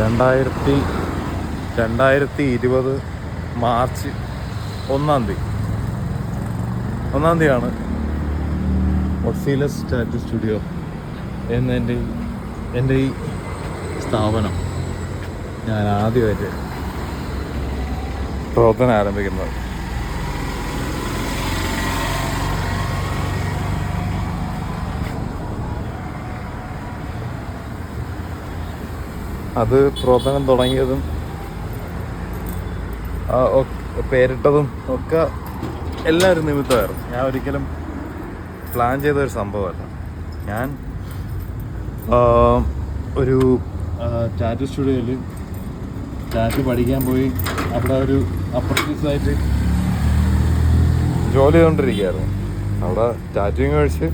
2020 March 1-ാം തീയതിയാണ് ഒർസിലസ് tattoo studio എന്ന എൻ്റെ ഈ സ്ഥാപനം ഞാൻ ആദ്യമായിട്ട് പ്രവർത്തനം ആരംഭിക്കുന്നത്. അത് പ്രവർത്തനം തുടങ്ങിയതും പേരിട്ടതും ഒക്കെ എല്ലാവരും നിമിത്തമായിരുന്നു. ഞാൻ ഒരിക്കലും പ്ലാൻ ചെയ്തൊരു സംഭവമല്ല. ഞാൻ ഒരു ടാറ്റു സ്റ്റുഡിയോയിൽ ടാറ്റു പഠിക്കാൻ പോയി അവിടെ ഒരു അപ്രന്റീസായിട്ട് ജോലി ചെയ്തുകൊണ്ടിരിക്കുകയായിരുന്നു. അവിടെ ടാറ്റുവിങ് കഴിച്ച്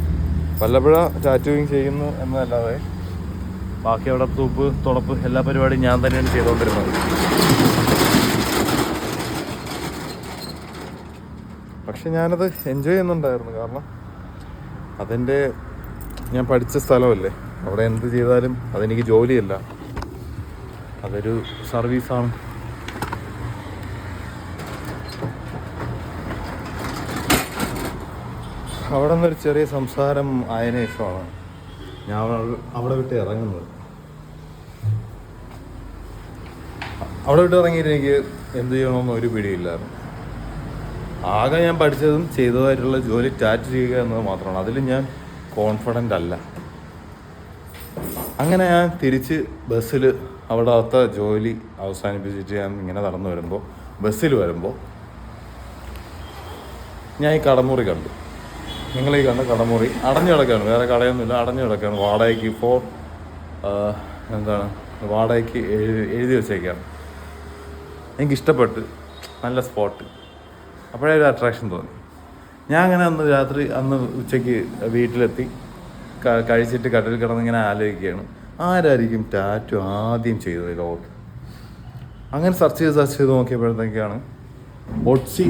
വല്ലപ്പുഴ ടാറ്റുവിങ് ചെയ്യുന്നു എന്നതല്ലാതെ ബാക്കി അവിടെ തൂപ്പ് തുടപ്പ് എല്ലാ പരിപാടിയും ഞാൻ തന്നെയാണ് ചെയ്തുകൊണ്ടിരുന്നത്. പക്ഷെ ഞാനത് എൻജോയ് ചെയ്യുന്നുണ്ടായിരുന്നു. കാരണം ഞാൻ പഠിച്ച സ്ഥലമല്ലേ, അവിടെ എന്ത് ചെയ്താലും അതെനിക്ക് ജോലിയല്ല, അതൊരു സർവീസാണ്. അവിടെ നിന്നൊരു ചെറിയ സംസാരം ആയതിനു ശേഷമാണ് ഞാൻ അവിടെ വിട്ട് ഇറങ്ങുന്നത്. അവിടെ വിട്ട് ഇറങ്ങിയിട്ട് എനിക്ക് എന്ത് ചെയ്യണമെന്ന് ഒരു പിടിയില്ലായിരുന്നു. ആകെ ഞാൻ പഠിച്ചതും ചെയ്തതായിട്ടുള്ള ജോലി ടാറ്റു ചെയ്യുക എന്നത് മാത്രമാണ്. അതിൽ ഞാൻ കോൺഫിഡൻ്റ് അല്ല. അങ്ങനെ ഞാൻ തിരിച്ച് ബസ്സിൽ അവിടുത്തെ ജോലി അവസാനിപ്പിച്ചിട്ട് ഞാൻ ഇങ്ങനെ നടന്നു വരുമ്പോൾ ബസ്സിൽ വരുമ്പോൾ ഞാൻ ഈ കടമുറി കണ്ടു. നിങ്ങൾ ഈ കണ്ട കടമുറി അടഞ്ഞു കിടക്കുകയാണ്, വേറെ കടയൊന്നുമില്ല, അടഞ്ഞു കിടക്കുകയാണ്. വാടകയ്ക്ക് വാടകയ്ക്ക് എഴുതി വെച്ചേക്കാണ്. എനിക്കിഷ്ടപ്പെട്ട്, നല്ല സ്പോട്ട്. അപ്പോഴേ ഒരു അട്രാക്ഷൻ തോന്നി. ഞാൻ അങ്ങനെ അന്ന് ഉച്ചയ്ക്ക് വീട്ടിലെത്തി കഴിച്ചിട്ട് കട്ടിൽ കിടന്നിങ്ങനെ ആലോചിക്കുകയാണ്, ആരായിരിക്കും ടാറ്റു ആദ്യം ചെയ്തത് ലോകത്ത്. അങ്ങനെ സെർച്ച് ചെയ്ത് നോക്കിയപ്പോഴത്തേക്കാണ് ഒട്സി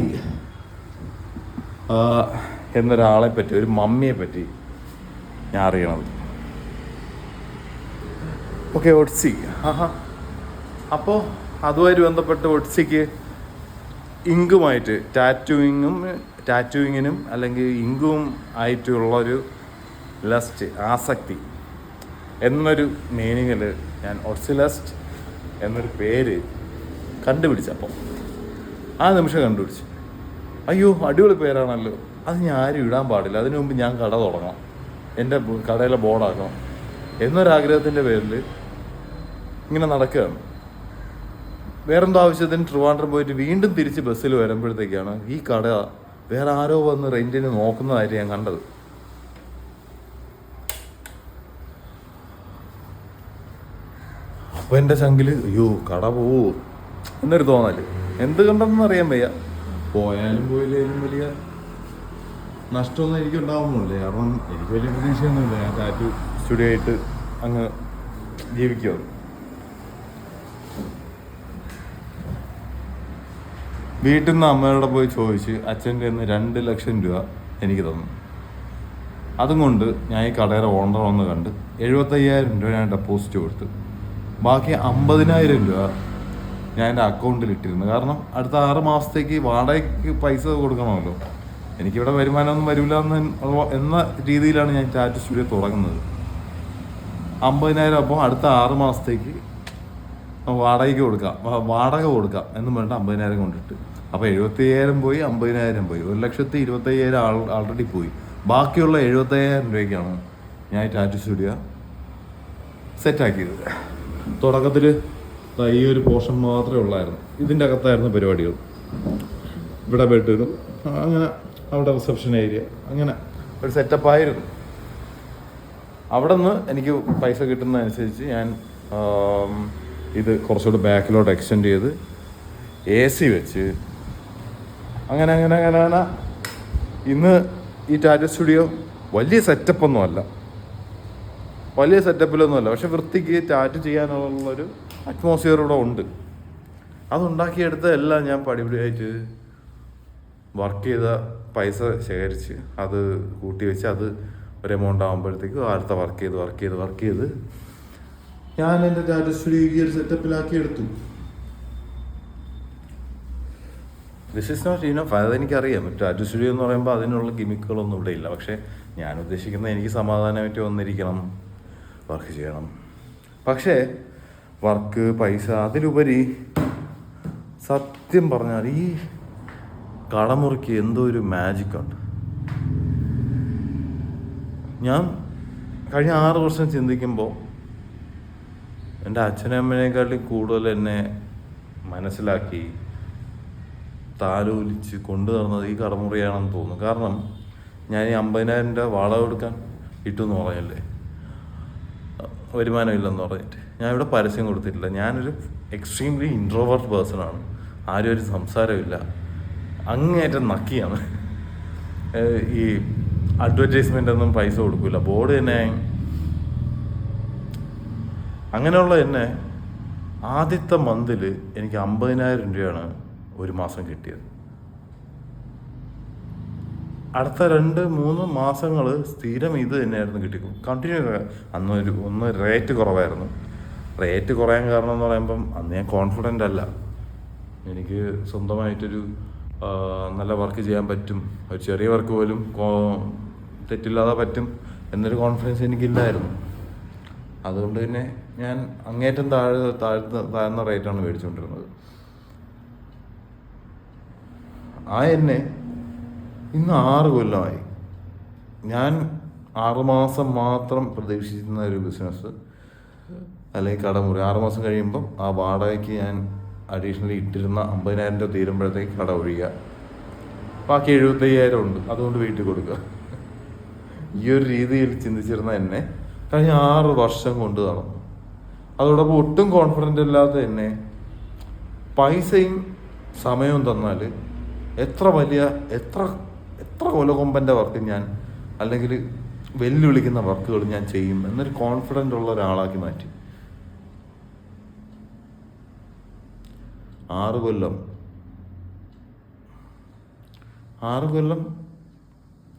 എന്നൊരാളെ പറ്റി, ഒരു മമ്മിയെ പറ്റി ഞാൻ അറിയണത്. ഓക്കെ, ഒട്സി. അപ്പോൾ അതുമായിട്ട് ബന്ധപ്പെട്ട് ഒട്സിക്ക് ഇങ്കുമായിട്ട് ടാറ്റുവിങ്ങിനും അല്ലെങ്കിൽ ഇങ്കും ആയിട്ടുള്ളൊരു ലസ്റ്റ്, ആസക്തി എന്നൊരു മീനിങ്ങിൽ ഞാൻ ഒർസിലസ്റ്റ് എന്നൊരു പേര് കണ്ടുപിടിച്ചപ്പോൾ ആ നിമിഷം കണ്ടുപിടിച്ചു. അയ്യോ, അടിപൊളി പേരാണല്ലോ, അത് ഞാൻ ആരും ഇടാൻ പാടില്ല, അതിനു മുമ്പ് ഞാൻ കട തുടങ്ങണം, എൻ്റെ കടയിലെ ബോർഡാക്കണം എന്നൊരാഗ്രഹത്തിൻ്റെ പേരിൽ ഇങ്ങനെ നടക്കുകയാണ്. വേറെന്തോ ആവശ്യത്തിന് ട്രിവാൻഡ്രം പോയിട്ട് വീണ്ടും തിരിച്ച് ബസ്സിൽ വരുമ്പോഴത്തേക്കാണ് ഈ കട വേറെ ആരോ വന്ന് റെൻറ്റിന് നോക്കുന്നതായിട്ട് ഞാൻ കണ്ടത്. അപ്പോൾ എൻ്റെ ചങ്കിൽ അയ്യോ കട പോവോ എന്നൊരു തോന്നല്. എന്ത് കണ്ടെന്ന് അറിയാൻ വയ്യ. പോയാലും പോയില്ലേലും വലിയ നഷ്ടമൊന്നും എനിക്ക് ഉണ്ടാവുന്നില്ല. കാരണം എനിക്ക് വലിയ പ്രതീക്ഷയൊന്നുമില്ല ഞാൻ ടാറ്റു സ്റ്റുഡിയോ ആയിട്ട് അങ്ങ് ജീവിക്കുമോ. വീട്ടിൽ നിന്ന് അമ്മയോടെ പോയി ചോദിച്ച് അച്ഛൻ്റെ നിന്ന് 2 ലക്ഷം രൂപ എനിക്ക് തന്നു. അതും കൊണ്ട് ഞാൻ ഈ കടയുടെ ഓണർ ഒന്ന് കണ്ട് 75,000 രൂപ ഞാൻ ഡെപ്പോസിറ്റ് കൊടുത്തു. ബാക്കി 50,000 രൂപ ഞാൻ എൻ്റെ അക്കൗണ്ടിൽ ഇട്ടിരുന്നു. കാരണം അടുത്ത 6 മാസത്തേക്ക് വാടകയ്ക്ക് പൈസ കൊടുക്കണമല്ലോ, എനിക്കിവിടെ വരുമാനമൊന്നും വരില്ല എന്ന രീതിയിലാണ് ഞാൻ ടാറ്റു സ്റ്റുഡിയോ തുടങ്ങുന്നത്. 50,000 അപ്പോൾ അടുത്ത 6 മാസത്തേക്ക് വാടക കൊടുക്കാം എന്നും പറഞ്ഞിട്ട് 50,000 കൊണ്ടിട്ട്. അപ്പോൾ 75,000 പോയി, 50,000 പോയി, 1,25,000 ആൾറെഡി പോയി. ബാക്കിയുള്ള 75,000 രൂപയ്ക്കാണ് ഞാൻ ടാറ്റു സ്റ്റുഡിയോ സെറ്റാക്കിയത്. തുടക്കത്തിൽ ഈ ഒരു പോർഷൻ മാത്രമേ ഉള്ളായിരുന്നു. ഇതിൻ്റെ അകത്തായിരുന്നു പരിപാടികൾ. ഇവിടെ ബെഡ്റൂം, അങ്ങനെ അവിടെ റിസപ്ഷൻ ഏരിയ, അങ്ങനെ ഒരു സെറ്റപ്പായിരുന്നു. അവിടെ നിന്ന് എനിക്ക് പൈസ കിട്ടുന്നതനുസരിച്ച് ഞാൻ ഇത് കുറച്ചുകൂടി ബാക്കിലോട്ട് എക്സ്റ്റെൻഡ് ചെയ്ത് AC വെച്ച് അങ്ങനെ ഇന്ന് ഈ ടാറ്റു സ്റ്റുഡിയോ വലിയ സെറ്റപ്പിലൊന്നുമല്ല, പക്ഷെ വൃത്തിക്ക് ടാറ്റു ചെയ്യാനുള്ളൊരു അറ്റ്മോസ്ഫിയർ ഇവിടെ ഉണ്ട്. അതുണ്ടാക്കിയെടുത്ത എല്ലാം ഞാൻ പടിപടിയായിട്ട് വർക്ക് ചെയ്ത പൈസ ശേഖരിച്ച് അത് കൂട്ടി വെച്ച് അത് ഒരു എമൗണ്ട് ആകുമ്പോഴത്തേക്കും അടുത്ത വർക്ക് ചെയ്ത് ഞാൻ എൻ്റെ ടാറ്റു സ്റ്റുഡിയോ ഈ ഒരു സെറ്റപ്പിലാക്കി എടുത്തു. This is not enough. അതെനിക്കറിയാം. ടാറ്റു സ്റ്റുഡിയോ എന്ന് പറയുമ്പോൾ അതിനുള്ള ഗിമിക്കുകളൊന്നും ഇവിടെ ഇല്ല. പക്ഷേ ഞാൻ ഉദ്ദേശിക്കുന്നത് എനിക്ക് സമാധാനമായിട്ട് വന്നിരിക്കണം, വർക്ക് ചെയ്യണം. പക്ഷേ വർക്ക്, പൈസ, അതിലുപരി സത്യം പറഞ്ഞാൽ ഈ കടമുറിക്ക് എന്തോ ഒരു മാജിക്കുണ്ട്. ഞാൻ കഴിഞ്ഞ 6 വർഷം ചിന്തിക്കുമ്പോൾ എൻ്റെ അച്ഛനും അമ്മേനേക്കാളും കൂടുതൽ എന്നെ മനസ്സിലാക്കി താലോലിച്ച് കൊണ്ടു നടന്നത് ഈ കടമുറിയാണെന്ന് തോന്നുന്നു. കാരണം ഞാൻ ഈ 50,000 രൂപ വാടക കൊടുക്കാൻ കിട്ടുമെന്ന് പറഞ്ഞല്ലേ, വരുമാനമില്ലെന്ന് പറഞ്ഞിട്ട് ഞാൻ ഇവിടെ പരസ്യം കൊടുത്തിട്ടില്ല. ഞാനൊരു എക്സ്ട്രീംലി ഇൻട്രോവേർട്ട് പേഴ്സണാണ്. ആരും ഒരു സംസാരമില്ല, അങ്ങേയറ്റം നക്കിയാണ്. ഈ അഡ്വർടൈസ്മെൻ്റ് ഒന്നും പൈസ കൊടുക്കില്ല, ബോർഡ് തന്നെ. അങ്ങനെയുള്ള എന്നെ ആദ്യത്തെ മന്തിൽ എനിക്ക് 50,000 രൂപയാണ് ഒരു മാസം കിട്ടിയത്. അടുത്ത 2-3 മാസങ്ങൾ സ്ഥിരം ഇത് തന്നെയായിരുന്നു കിട്ടി, കണ്ടിന്യൂ. ഒന്ന് റേറ്റ് കുറവായിരുന്നു. റേറ്റ് കുറയാൻ കാരണം എന്ന് പറയുമ്പം അന്ന് ഞാൻ കോൺഫിഡൻ്റ് അല്ല. എനിക്ക് സ്വന്തമായിട്ടൊരു നല്ല വർക്ക് ചെയ്യാൻ പറ്റും, ഒരു ചെറിയ വർക്ക് പോലും തെറ്റില്ലാതെ പറ്റും എന്നൊരു കോൺഫിഡൻസ് എനിക്കില്ലായിരുന്നു. അതുകൊണ്ട് തന്നെ ഞാൻ അങ്ങേറ്റം താഴ്ന്ന റേറ്റാണ് മേടിച്ചുകൊണ്ടിരുന്നത്. എന്നെ ഇന്ന് 6 കൊല്ലമായി. ഞാൻ 6 മാസം മാത്രം പ്രതീക്ഷിക്കുന്ന ഒരു ബിസിനസ് അല്ലെങ്കിൽ കടമുറി 6 മാസം കഴിയുമ്പം ആ വാടകയ്ക്ക് ഞാൻ അഡീഷണലി ഇട്ടിരുന്ന 50,000 രൂപ തീരുമ്പോഴത്തേക്ക് കട ഒഴിയുക, ബാക്കി 75,000 ഉണ്ട്, അതുകൊണ്ട് വീട്ടിൽ കൊടുക്കുക. ഈ ഒരു രീതിയിൽ ചിന്തിച്ചിരുന്ന എന്നെ കഴിഞ്ഞ 6 വർഷം കൊണ്ട് നടന്നു. അതോടൊപ്പം ഒട്ടും കോൺഫിഡൻ്റ് ഇല്ലാത്ത എന്നെ പൈസയും സമയവും തന്നാൽ എത്ര കൊലകൊമ്പൻ്റെ വർക്ക് ഞാൻ, അല്ലെങ്കിൽ വെല്ലുവിളിക്കുന്ന വർക്കുകൾ ഞാൻ ചെയ്യും എന്നൊരു കോൺഫിഡൻ്റ് ഉള്ള ഒരാളാക്കി മാറ്റി. 6 കൊല്ലം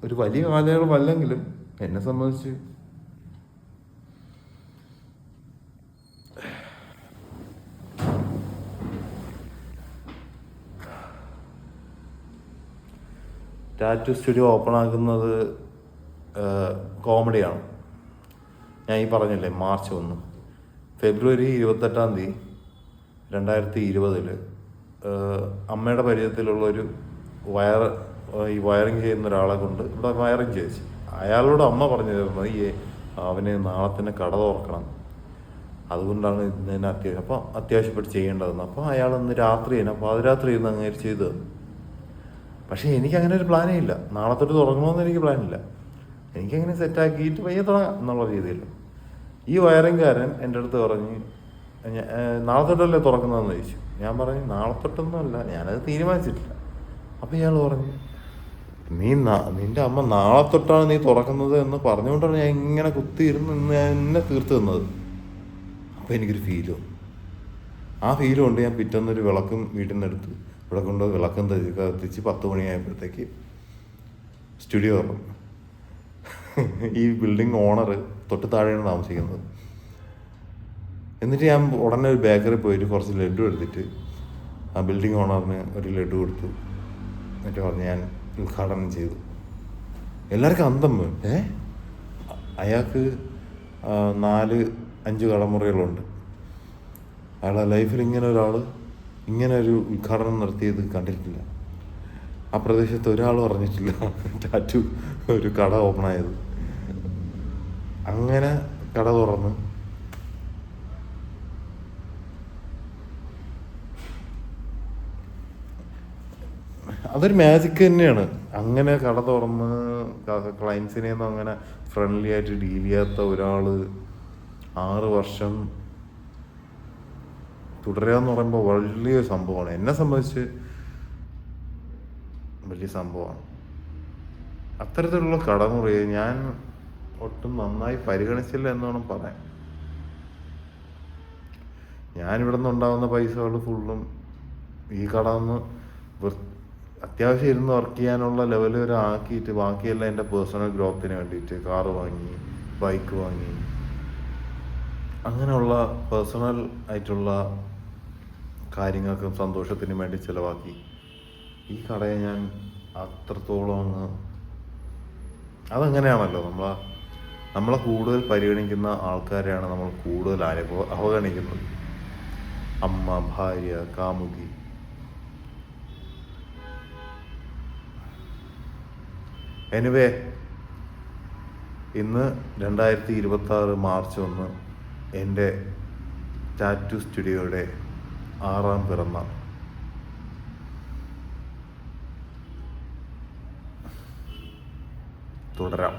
ഒരു വലിയ കാലയളവല്ലെങ്കിലും എന്നെ സംബന്ധിച്ച് ടാറ്റു സ്റ്റുഡിയോ ഓപ്പൺ ആക്കുന്നത് കോമഡിയാണ്. ഞാൻ ഈ പറഞ്ഞില്ലേ, മാർച്ച് 1 ഫെബ്രുവരി 28 2020 അമ്മയുടെ പരിചയത്തിലുള്ളൊരു ഈ വയറിങ് ചെയ്യുന്ന ഒരാളെ കൊണ്ട് ഇവിടെ വയറിങ് ചെയ്യിച്ചു. അയാളോട് അമ്മ പറഞ്ഞു തരുന്നത് അവന് നാളെ തന്നെ കട തുറക്കണം, അതുകൊണ്ടാണ് ഇതിനെ അത്യാവശ്യപ്പെട്ട് ചെയ്യേണ്ടതെന്ന്. അപ്പോൾ അയാളൊന്ന് പാതിരാത്രി ഇരുന്ന് അങ്ങനെ ചെയ്തു തന്നു. പക്ഷേ എനിക്കങ്ങനെ ഒരു പ്ലാനേ ഇല്ല. നാളെ തൊട്ട് തുറക്കണമെന്ന് എനിക്ക് പ്ലാനില്ല. എനിക്കങ്ങനെ സെറ്റാക്കിയിട്ട് പയ്യെ തുടങ്ങാം എന്നുള്ള രീതിയിൽ. ഈ വയറിങ്കാരൻ എൻ്റെ അടുത്ത് പറഞ്ഞ്, നാളെ തൊട്ടല്ലേ തുറക്കുന്നതെന്ന് ചോദിച്ചു. ഞാൻ പറഞ്ഞു നാളെ തൊട്ടൊന്നുമല്ല, ഞാനത് തീരുമാനിച്ചിട്ടില്ല. അപ്പോൾ ഇയാൾ പറഞ്ഞു, നിൻ്റെ അമ്മ നാളെ തൊട്ടാണ് നീ തുറക്കുന്നത് എന്ന് പറഞ്ഞുകൊണ്ടാണ് ഞാൻ ഇങ്ങനെ കുത്തിയിരുന്ന് എന്നെ തീർത്ത് തന്നത്. അപ്പോൾ എനിക്കൊരു ഫീല് വന്നു. ആ ഫീല് കൊണ്ട് ഞാൻ പിറ്റേന്നൊരു വിളക്കും വീട്ടിൽ നിന്ന് എടുത്ത് ഇവിടെ കൊണ്ട് വിളക്കം കത്തിച്ച് 10 മണിയായപ്പോഴത്തേക്ക് സ്റ്റുഡിയോ തുറന്നു. ഈ ബിൽഡിംഗ് ഓണർ തൊട്ട് താഴെയാണ് താമസിക്കുന്നത്. എന്നിട്ട് ഞാൻ ഉടനെ ഒരു ബേക്കറി പോയിട്ട് കുറച്ച് ലഡു എടുത്തിട്ട് ആ ബിൽഡിംഗ് ഓണറിന് ഒരു ലഡു കൊടുത്തു. എന്നിട്ട് പറഞ്ഞ് ഞാൻ ഉദ്ഘാടനം ചെയ്തു. എല്ലാവർക്കും അന്തം പോയി. അയാൾക്ക് 4-5 കടമുറികളുണ്ട്. അയാളുടെ ലൈഫിൽ ഇങ്ങനെ ഒരു ഉദ്ഘാടനം നടത്തിയത് കണ്ടിട്ടില്ല. ആ പ്രദേശത്ത് ഒരാൾ പറഞ്ഞിട്ടില്ല ടാറ്റു ഒരു കട ഓപ്പൺ ആയത്. അങ്ങനെ കട തുറന്ന് അതൊരു മാജിക് തന്നെയാണ്. അങ്ങനെ കട തുറന്ന് ക്ലയൻസിനെയൊന്നും അങ്ങനെ ഫ്രണ്ട്ലി ആയിട്ട് ഡീൽ ചെയ്യാത്ത ഒരാൾ 6 വർഷം തുടരുക എന്ന് പറയുമ്പോൾ വലിയ സംഭവമാണ്. എന്നെ സംബന്ധിച്ച് വലിയ സംഭവമാണ്. അത്തരത്തിലുള്ള കടമുറിയെ ഞാൻ ഒട്ടും നന്നായി പരിഗണിച്ചില്ല എന്ന് വേണം പറയാൻ. ഞാനിവിടെ നിന്ന് ഉണ്ടാകുന്ന പൈസകൾ ഫുള്ളും ഈ കട ഒന്ന് അത്യാവശ്യം ഇരുന്ന് വർക്ക് ചെയ്യാനുള്ള ലെവൽ വരെ ആക്കിയിട്ട് ബാക്കിയെല്ലാം എൻ്റെ പേഴ്സണൽ ഗ്രോത്തിന് വേണ്ടിയിട്ട് കാറ് വാങ്ങി, ബൈക്ക് വാങ്ങി, അങ്ങനെയുള്ള പേഴ്സണൽ ആയിട്ടുള്ള കാര്യങ്ങൾക്കും സന്തോഷത്തിനും വേണ്ടി ചിലവാക്കി ഈ കടയെ ഞാൻ അത്രത്തോളം അങ്ങ്, അതങ്ങനെയാണല്ലോ, നമ്മളെ കൂടുതൽ പരിഗണിക്കുന്ന ആൾക്കാരെയാണ് നമ്മൾ കൂടുതൽ അവഗണിക്കുന്നത്. അമ്മ, ഭാര്യ, കാമുകി. എനിവേ, ഇന്ന് 2026 മാർച്ച് 1 എൻ്റെ ടാറ്റു സ്റ്റുഡിയോയുടെ 6ാം പിറന്നാൾ. തുടരാം.